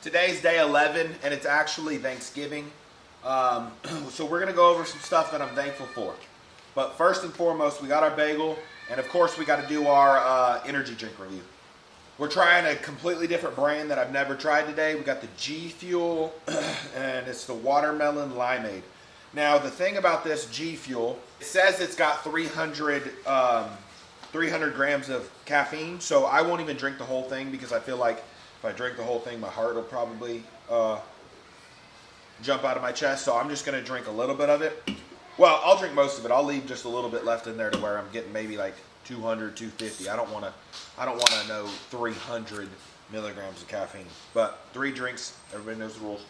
Today's day 11, and it's actually Thanksgiving. So we're going to go over some stuff that I'm thankful for. But first and foremost, we got our bagel, and of course we got to do our energy drink review. We're trying a completely different brand that I've never tried today. We got the G Fuel, and it's the watermelon limeade. Now, the thing about this G Fuel, it says it's got 300 grams of caffeine, so I won't even drink the whole thing because I feel like if I drink the whole thing, my heart will probably jump out of my chest. So I'm just going to drink a little bit of it. Well, I'll drink most of it. I'll leave just a little bit left in there to where I'm getting maybe like 200, 250. I don't want to know 300 milligrams of caffeine. But 3 drinks, everybody knows the rules.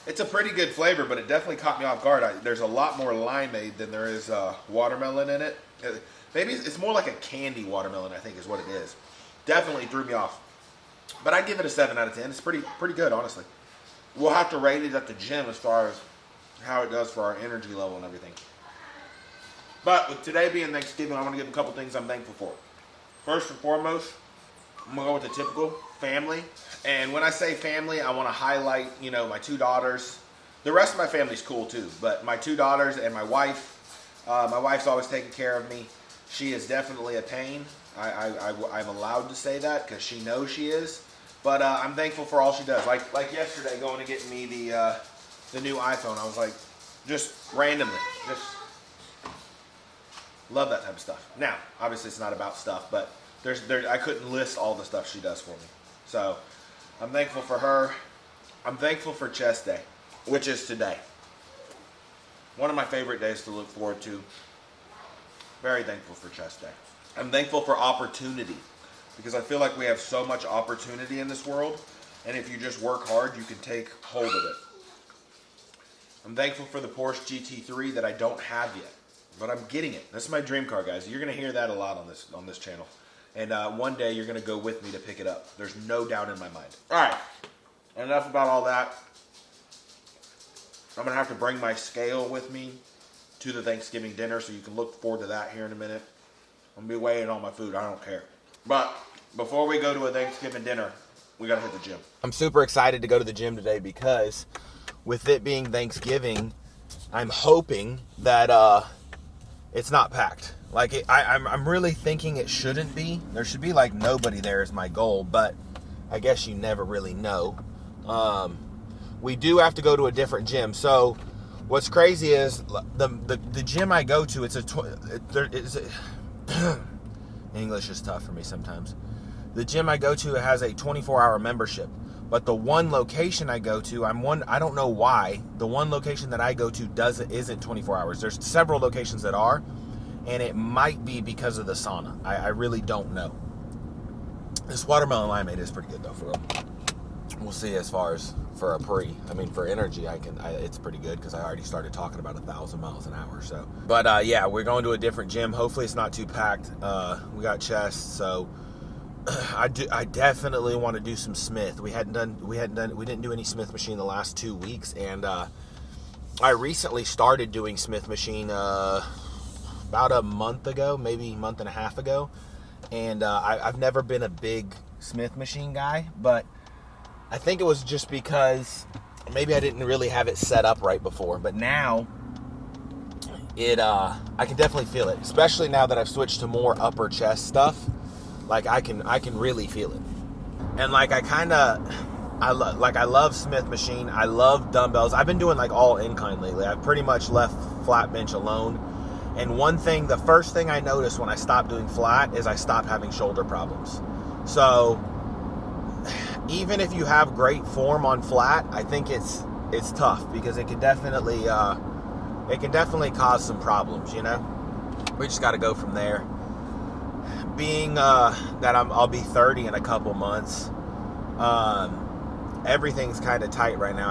It's a pretty good flavor, but it definitely caught me off guard. There's a lot more limeade than there is watermelon in it. Maybe it's more like a candy watermelon, I think is what it is. Definitely threw me off. But I'd give it a 7 out of 10. It's pretty good, honestly. We'll have to rate it at the gym as far as how it does for our energy level and everything. But with today being Thanksgiving, I want to give a couple things I'm thankful for. First and foremost, I'm going to go with the typical family. And when I say family, I want to highlight, my 2 daughters. The rest of my family's cool too, but my 2 daughters and my wife. My wife's always taking care of me. She is definitely a pain. I'm allowed to say that because she knows she is. But I'm thankful for all she does. Like yesterday, going to get me the new iPhone. I was like, just randomly, just love that type of stuff. Now, obviously, it's not about stuff, but I couldn't list all the stuff she does for me. So I'm thankful for her. I'm thankful for chest day, which is today. One of my favorite days to look forward to. Very thankful for chest day. I'm thankful for opportunity because I feel like we have so much opportunity in this world, and if you just work hard, you can take hold of it. I'm thankful for the Porsche GT3 that I don't have yet, but I'm getting it. This is my dream car, guys. You're going to hear that a lot on this channel. And one day you're going to go with me to pick it up. There's no doubt in my mind. All right. Enough about all that. I'm going to have to bring my scale with me to the Thanksgiving dinner, so you can look forward to that here in a minute. I'm going to be weighing all my food. I don't care. But before we go to a Thanksgiving dinner, we got to hit the gym. I'm super excited to go to the gym today because with it being Thanksgiving, I'm hoping that it's not packed. I'm really thinking it shouldn't be. There should be nobody there is my goal, but I guess you never really know. We do have to go to a different gym. So what's crazy is the gym I go to, English is tough for me sometimes. The gym I go to has a 24-hour membership, but the one location I go to, I don't know why, the one location that I go to isn't 24 hours. There's several locations that are. And it might be because of the sauna. I really don't know. This watermelon limeade is pretty good though, for real. We'll see as far as for for energy, it's pretty good because I already started talking about 1,000 miles an hour. So, but yeah, we're going to a different gym. Hopefully it's not too packed. We got chest, so I definitely want to do some Smith. We didn't do any Smith machine the last 2 weeks, and I recently started doing Smith machine about a month ago, maybe a month and a half ago, and I've never been a big Smith machine guy, but I think it was just because maybe I didn't really have it set up right before, but now I can definitely feel it, especially now that I've switched to more upper chest stuff. I can really feel it, and I love Smith machine. I love dumbbells. I've been doing all incline lately. I've pretty much left flat bench alone. And the first thing I noticed when I stopped doing flat is I stopped having shoulder problems. So even if you have great form on flat, I think it's tough because it can definitely cause some problems, We just got to go from there. Being that I'll be 30 in a couple months, everything's kind of tight right now.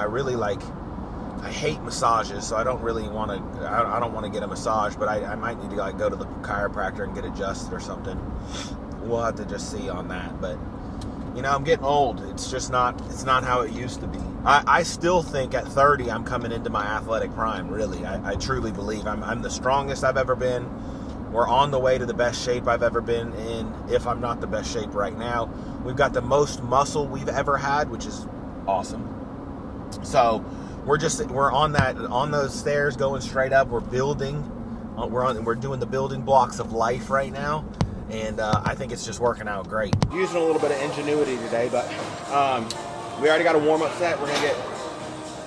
I hate massages, so I don't really want to. I don't want to get a massage, but I might need to go to the chiropractor and get adjusted or something. We'll have to just see on that. But You know, I'm getting old. It's not how it used to be. I still think at 30 I'm coming into my athletic prime, really. I truly believe I'm the strongest I've ever been. We're on the way to the best shape I've ever been in, if I'm not the best shape right now. We've got the most muscle we've ever had, which is awesome. So we're on those stairs going straight up. We're building. We're doing the building blocks of life right now. And I think it's just working out great. Using a little bit of ingenuity today, but we already got a warm-up set. We're gonna get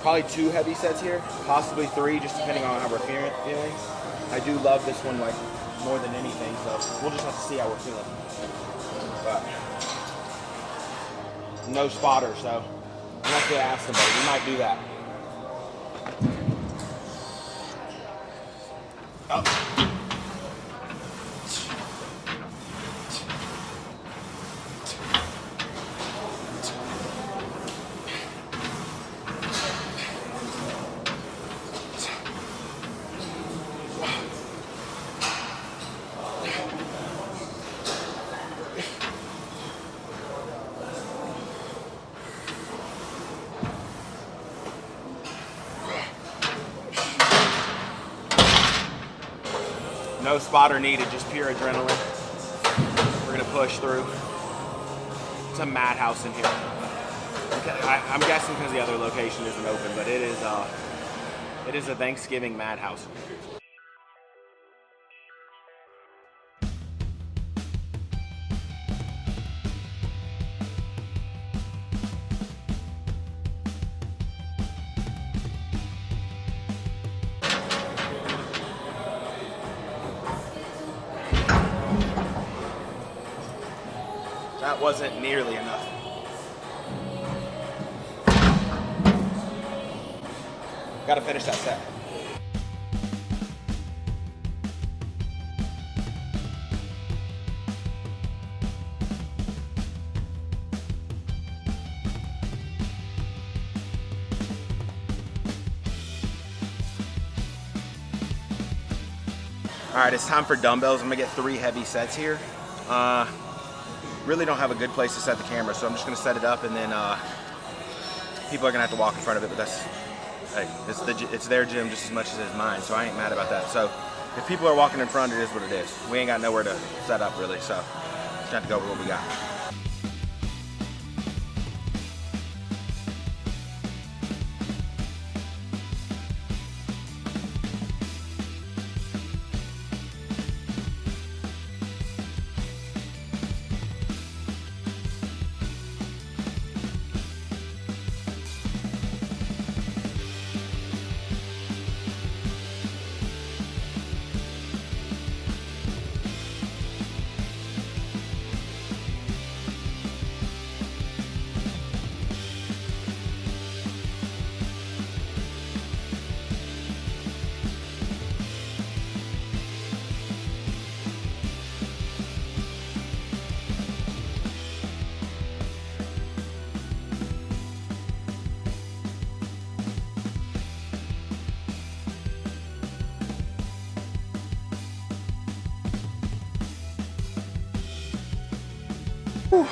probably 2 heavy sets here, possibly 3, just depending on how we're feeling. I do love this one like more than anything, so we'll just have to see how we're feeling. But no spotter, so unless they ask somebody, we might do that. Oh. No spotter needed, just pure adrenaline. We're gonna push through. It's a madhouse in here. I'm guessing because the other location isn't open, but it is a Thanksgiving madhouse. That wasn't nearly enough. Gotta finish that set. All right, it's time for dumbbells. I'm gonna get 3 heavy sets here. Really don't have a good place to set the camera, so I'm just gonna set it up, and then people are gonna have to walk in front of it, but that's, hey, it's their gym just as much as it's mine, so I ain't mad about that. So if people are walking in front, it is what it is. We ain't got nowhere to set up really, so just have to go with what we got. Whew.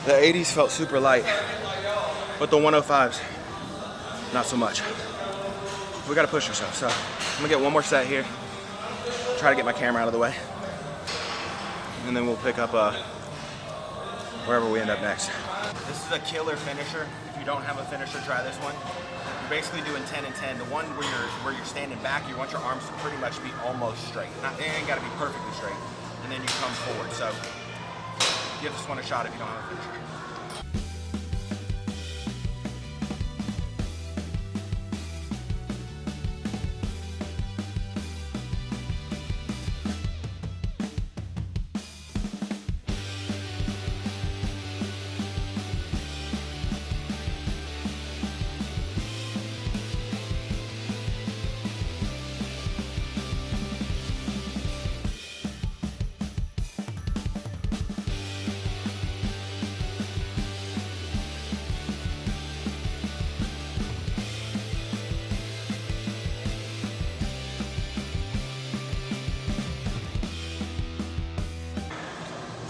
The 80s felt super light, but the 105s, not so much. We gotta push ourselves, so I'm gonna get one more set here, try to get my camera out of the way, and then we'll pick up wherever we end up next. This is a killer finisher. If you don't have a finisher, try this one. You're basically doing 10 and 10. The one where you're standing back, you want your arms to pretty much be almost straight. They ain't gotta be perfectly straight, and then you come forward. So give this one a shot if you don't have a finisher.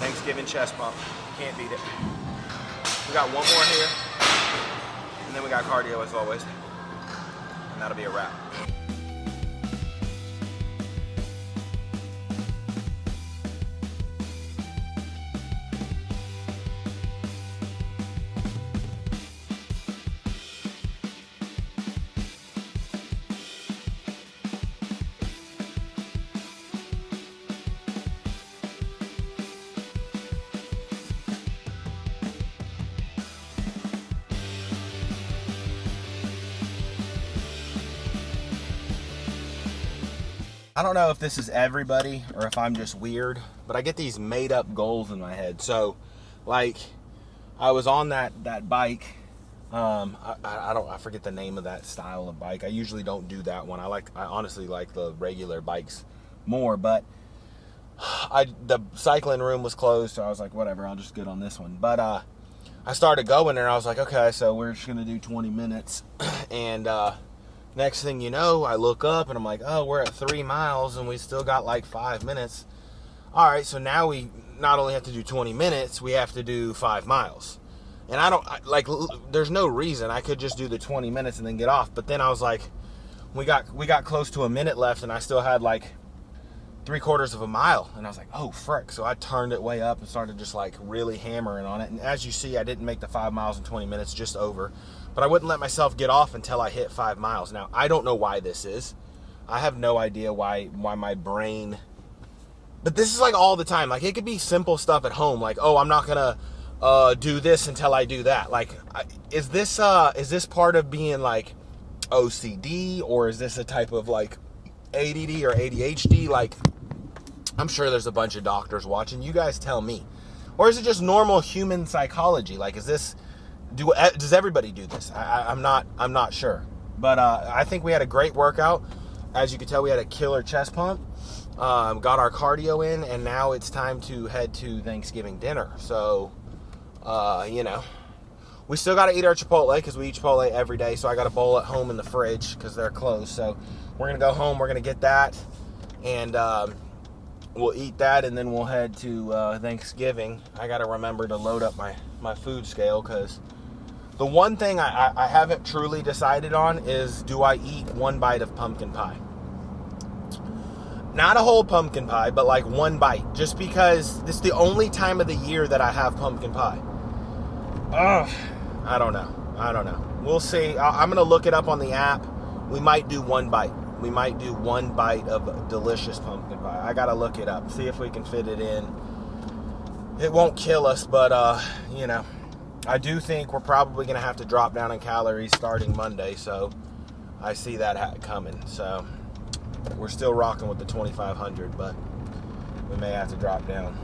Thanksgiving chest bump. Can't beat it. We got one more here, and then we got cardio as always, and that'll be a wrap. I don't know if this is everybody or if I'm just weird, but I get these made up goals in my head. So, like, I was on that bike. I forget the name of that style of bike. I usually don't do that one. I honestly like the regular bikes more, but the cycling room was closed, so I was like, whatever, I'll just get on this one. But I started going there, and I was like, okay, so we're just gonna do 20 minutes, and next thing you know, I look up and I'm like, oh, we're at 3 miles and we still got like 5 minutes. All right, so now we not only have to do 20 minutes, we have to do 5 miles. And there's no reason. I could just do the 20 minutes and then get off. But then I was like, we got close to a minute left and I still had like 3/4 of a mile. And I was like, oh, frick. So I turned it way up and started just like really hammering on it. And as you see, I didn't make the 5 miles in 20 minutes, just over. But I wouldn't let myself get off until I hit 5 miles. Now, I don't know why this is. I have no idea why my brain... But this is like all the time. Like, it could be simple stuff at home. Like, oh, I'm not going to do this until I do that. Like, is this part of being like OCD? Or is this a type of like ADD or ADHD? Like, I'm sure there's a bunch of doctors watching. You guys tell me. Or is it just normal human psychology? Like, is this... does everybody do this? I'm not sure. But I think we had a great workout. As you can tell, we had a killer chest pump. Got our cardio in, and now it's time to head to Thanksgiving dinner. So, we still got to eat our Chipotle because we eat Chipotle every day. So I got a bowl at home in the fridge because they're closed. So we're going to go home. We're going to get that, and we'll eat that, and then we'll head to Thanksgiving. I got to remember to load up my food scale because... The one thing I haven't truly decided on is, do I eat one bite of pumpkin pie? Not a whole pumpkin pie, but like one bite. Just because it's the only time of the year that I have pumpkin pie. Ugh, I don't know. We'll see. I'm going to look it up on the app. We might do one bite. We might do one bite of delicious pumpkin pie. I got to look it up. See if we can fit it in. It won't kill us, but, I do think we're probably going to have to drop down in calories starting Monday, so I see that coming. So we're still rocking with the 2,500, but we may have to drop down.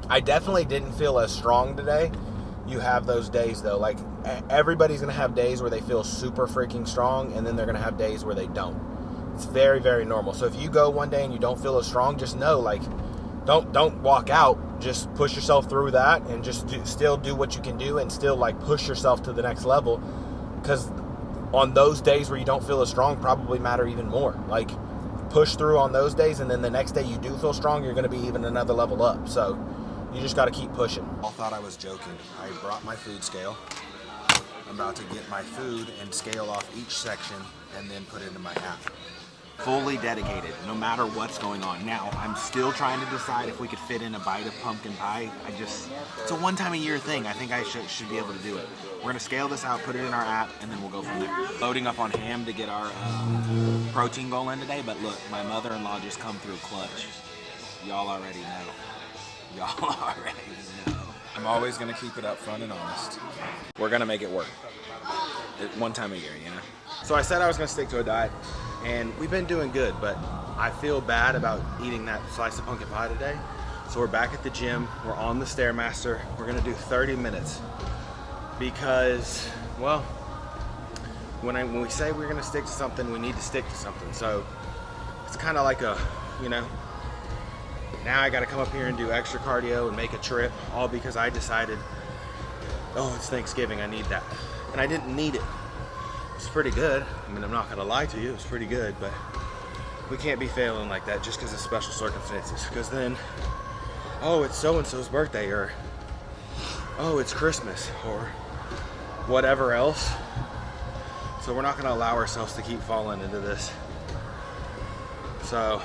I definitely didn't feel as strong today. You have those days, though. Like, everybody's going to have days where they feel super freaking strong, and then they're going to have days where they don't. It's very, very normal. So if you go one day and you don't feel as strong, just know, like, don't walk out. Just push yourself through that and just still do what you can do and still like push yourself to the next level, because on those days where you don't feel as strong probably matter even more. Like, push through on those days, and then the next day you do feel strong, you're going to be even another level up. So you just got to keep pushing. I thought I was joking. I brought my food scale. I'm about to get my food and scale off each section and then put it into my app. Fully dedicated, no matter what's going on. Now, I'm still trying to decide if we could fit in a bite of pumpkin pie. It's a one-time-a-year thing. I think I should be able to do it. We're going to scale this out, put it in our app, and then we'll go from there. Loading up on ham to get our protein goal in today, but look, my mother-in-law just come through clutch. Y'all already know. I'm always going to keep it up front and honest. We're going to make it work. One time a year, So I said I was going to stick to a diet. And we've been doing good, but I feel bad about eating that slice of pumpkin pie today. So we're back at the gym. We're on the Stairmaster. We're going to do 30 minutes because, well, when we say we're going to stick to something, we need to stick to something. So it's kind of like now I got to come up here and do extra cardio and make a trip, all because I decided, oh, it's Thanksgiving, I need that. And I didn't need it. It's pretty good. I mean, I'm not going to lie to you. It's pretty good, but we can't be failing like that just because of special circumstances. Because then, oh, it's so-and-so's birthday, or, oh, it's Christmas or whatever else. So we're not going to allow ourselves to keep falling into this. So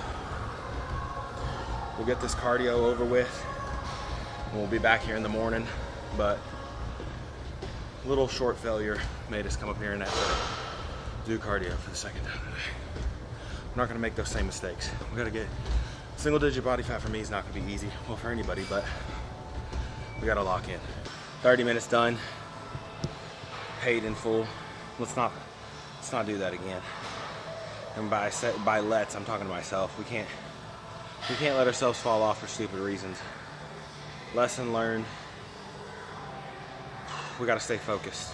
we'll get this cardio over with and we'll be back here in the morning. But a little short failure made us come up here and have to do cardio for the second time today. I'm not going to make those same mistakes. We got to get single digit body fat. For me is not going to be easy, well, for anybody, but we got to lock in. 30 minutes done, paid in full. Let's not do that again. And by let's, I'm talking to myself. We can't let ourselves fall off for stupid reasons. Lesson learned. We got to stay focused.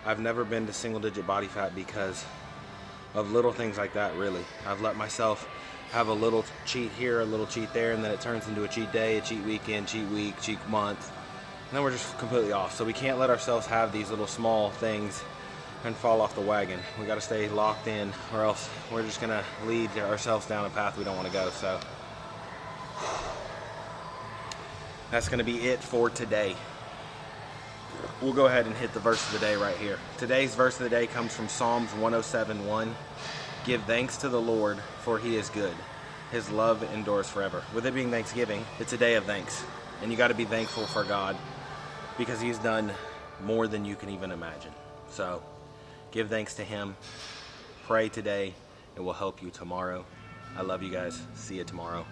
I've never been to single digit body fat because of little things like that, really. I've let myself have a little cheat here, a little cheat there, and then it turns into a cheat day, a cheat weekend, cheat week, cheat month, and then we're just completely off. So we can't let ourselves have these little small things and fall off the wagon. We got to stay locked in, or else we're just gonna lead ourselves down a path we don't want to go. So that's gonna be it for today. We'll go ahead and hit the verse of the day right here. Today's verse of the day comes from Psalms 107:1. Give thanks to the Lord, for he is good. His love endures forever. With it being Thanksgiving, it's a day of thanks. And you got to be thankful for God because he's done more than you can even imagine. So give thanks to him. Pray today. It will help you tomorrow. I love you guys. See you tomorrow.